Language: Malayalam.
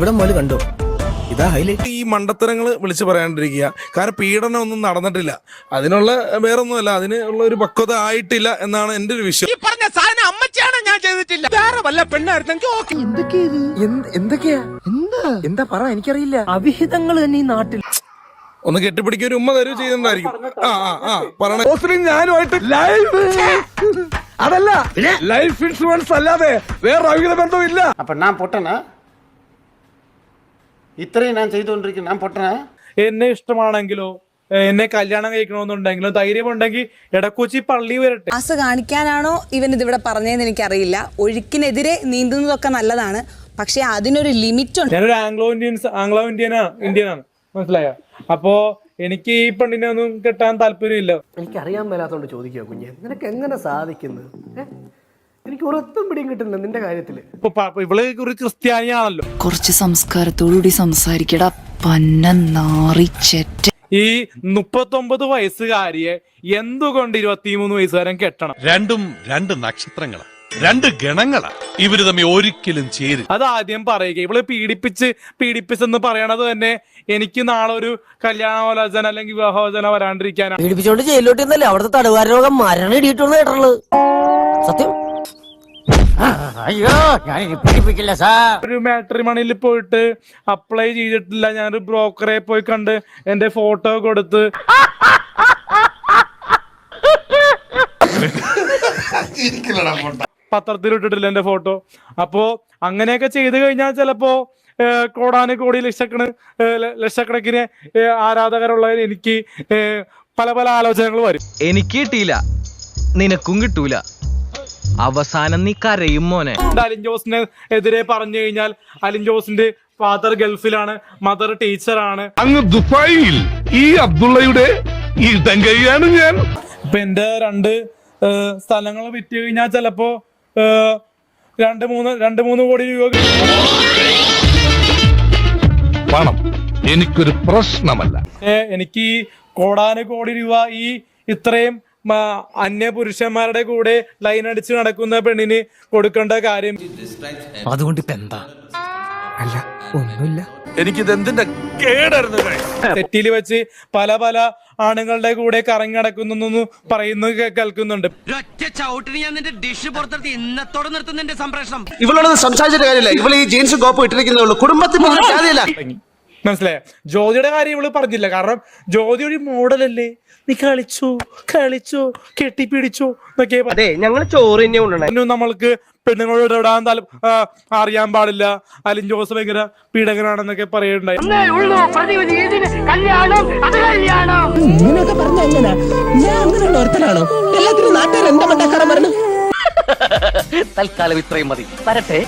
ഇവിടെ മുതൽ കണ്ടോ, ഇതാ ഹൈലൈറ്റ്. ഈ മണ്ടത്തരങ്ങൾ വിളിച്ചു പറയാണ്ടിരിക്കുക. കാരണം പീഡനം ഒന്നും നടന്നിട്ടില്ല, അതിനുള്ള വേറൊന്നുമല്ല, അതിന് ഉള്ള ഒരു പക്വത ആയിട്ടില്ല എന്നാണ് എന്റെ ഒരു വിഷയം. ഈ പറഞ്ഞ സാധനം അമ്മച്ചാണ് ഞാൻ ചെയ്തിട്ടില്ല, വേറെ വല്ല പെണ്ണായിരുന്നെങ്കിൽ ഓക്കെ. എന്തൊക്കെയാ എന്താ പറ, എനിക്കറിയില്ല. അവിഹിതങ്ങൾ തന്നെ ഈ നാട്ടിൽ. ഒന്ന് കെട്ടിപ്പിടിക്കുക, ഒരു ഉമ്മ തരുവ് ചെയ്യുന്നുണ്ടായിരിക്കും. പറയണ ഞാനുമായിട്ട് ലൈവ് അതല്ല ലൈഫ് ഇൻഷുറൻസ് അല്ലാതെ വേറെ അവിഹിത ബന്ധമില്ല. അപ്പൊ ഞാൻ പൊട്ടനാ? ഇത്രയും ഞാൻ ചെയ്തുകൊണ്ടിരിക്കുന്നു, ഞാൻ പൊട്ടനാ? എന്നെ ഇഷ്ടമാണെങ്കിലോ എന്നെ കല്യാണം കഴിക്കണമെന്നുണ്ടെങ്കിലോ ധൈര്യമുണ്ടെങ്കിൽ ഇടക്കൊച്ചി പള്ളി വരട്ടെ. ആസ് കാണിക്കാനാണോ ഇവൻ ഇതിവിടെ പറഞ്ഞതെന്ന് എനിക്കറിയില്ല. ഒഴുക്കിനെതിരെ നീന്തുന്നതൊക്കെ നല്ലതാണ്, പക്ഷെ അതിനൊരു ലിമിറ്റ് ഉണ്ട്. ഞാനൊരു ആംഗ്ലോ ഇന്ത്യനാണ്, മനസ്സിലായോ? അപ്പോ എനിക്ക് ഈ പെണ്ണിനെ ഒന്നും കെട്ടാൻ താല്പര്യമില്ല. എനിക്കറിയാൻ മേലാത്തോണ്ട് ചോദിക്കുക കുഞ്ഞെ, നിനക്ക് എങ്ങനെ സാധിക്കുന്നത്? എനിക്ക് ഒരൊത്തും പിടിയും കിട്ടുന്നില്ല നിന്റെ കാര്യത്തില്. ഇവള് ഒരു ക്രിസ്ത്യാനിയാണല്ലോ. കുറച്ച് സംസ്കാരത്തോടുകൂടി സംസാരിക്കടാ പന്ന നാറിച്ചെറ്റ. ഈ 39 വയസ്സുകാരിയെ എന്തുകൊണ്ട് 23 വയസ്സുകാരൻ കെട്ടണം? രണ്ടും രണ്ട് നക്ഷത്രങ്ങളാ, രണ്ട് ഗണങ്ങളാ, ഇവര് തമ്മിൽ ഒരിക്കലും ചേരും. അത് ആദ്യം പറയുക. ഇവള് പീഡിപ്പിച്ചെന്ന് പറയണത് തന്നെ എനിക്ക് നാളെ ഒരു കല്യാണാലോചന അല്ലെങ്കിൽ വിവാഹോചന വരാണ്ടിരിക്കാനാണ്. പീഡിപ്പിച്ചോണ്ട് ജയിലോട്ടിരുന്നല്ലേ അവിടുത്തെ തടവുകാര രോഗം മരണം ഇടിയിട്ടുള്ള കേട്ടുള്ളത്. സത്യം. അയ്യോ ഞാൻ പീഡിപ്പിക്കില്ല സാർ. ഒരു മാട്രിമണിയിൽ പോയിട്ട് അപ്ലൈ ചെയ്തിട്ടില്ല, ഞാനൊരു ബ്രോക്കറെ പോയി കണ്ട് എന്റെ ഫോട്ടോ കൊടുത്ത് പത്രത്തിലിട്ടിട്ടില്ല എന്റെ ഫോട്ടോ. അപ്പോ അങ്ങനെയൊക്കെ ചെയ്തു കഴിഞ്ഞാൽ ചിലപ്പോ കോടാനുകോടി ലക്ഷക്കണക്കിന് ആരാധകരുള്ള എനിക്ക് പല പല ആലോചനകൾ വരും. എനിക്ക് കിട്ടിയില്ല, നിനക്കും കിട്ടൂല, അവസാനം നീ കരയും മോനെ. അലിൻ ജോസിന് എതിരെ പറഞ്ഞു കഴിഞ്ഞാൽ അലിൻ ജോസിന്റെ ഫാദർ ഗൾഫിലാണ്, മദർ ടീച്ചറാണ്. അങ്ങ് ദുബായിൽ ഈ അബ്ദുള്ളയുടെ ഇടങ്കൈയാണ് ഞാൻ. ഇപ്പൊ എന്റെ 2 സ്ഥലങ്ങൾ വിറ്റ് കഴിഞ്ഞാൽ ചിലപ്പോ 2-3 കോടി രൂപ പണം എനിക്കൊരു പ്രശ്നമല്ല. എനിക്ക് കോടാനുകോടി രൂപ ഈ ഇത്രയും അന്യ പുരുഷന്മാരുടെ കൂടെ ലൈൻ അടിച്ച് നടക്കുന്ന പെണ്ണിന് കൊടുക്കേണ്ട കാര്യം. അതുകൊണ്ട് ഇപ്പൊ എന്താ? അല്ല ഒന്നുമില്ല. എനിക്കിത് എന്തിന്റെ കേടായിരുന്നു. തെറ്റിയിൽ വെച്ച് പല പല ആണുങ്ങളുടെ കൂടെ കറങ്ങി നടക്കുന്നു പറയുന്നത് കേൾക്കുന്നുണ്ട്. ഇവളോട് സംസാരിച്ചിട്ട് കാര്യമില്ല, ഇവള് ഈ ജീൻസ് കോപ്പ് ഇട്ടിരിക്കുന്നുള്ളൂ, കുടുംബത്തിൽ മനസ്സിലായോ? ജ്യോതിയുടെ കാര്യം ഇവള് പറഞ്ഞില്ല, കാരണം ജ്യോതി ഒരു മോഡലല്ലേ, നീ കളിച്ചു കെട്ടിപ്പിടിച്ചു എന്നൊക്കെ. അതെ, ഞങ്ങൾ ചോറ് തന്നെ കൊണ്ടുവരണം. നമ്മൾക്ക് പെണ്ണുങ്ങളോട് ഇടാൻ അറിയാൻ പാടില്ല, അലിൻ ജോസ് ഭയങ്കര പീഡകനാണെന്നൊക്കെ പറയുണ്ടായി. ഇങ്ങനെയൊക്കെ പറഞ്ഞ എങ്ങനാ? ഞാൻ അങ്ങനെയുള്ള ഒരുത്തനാണോ? എല്ലാത്തിനും നാട്ടുകാർ എന്താ മണ്ടക്കാരൻ പറഞ്ഞു. തൽക്കാലം ഇത്രയും മതി, വരട്ടെ.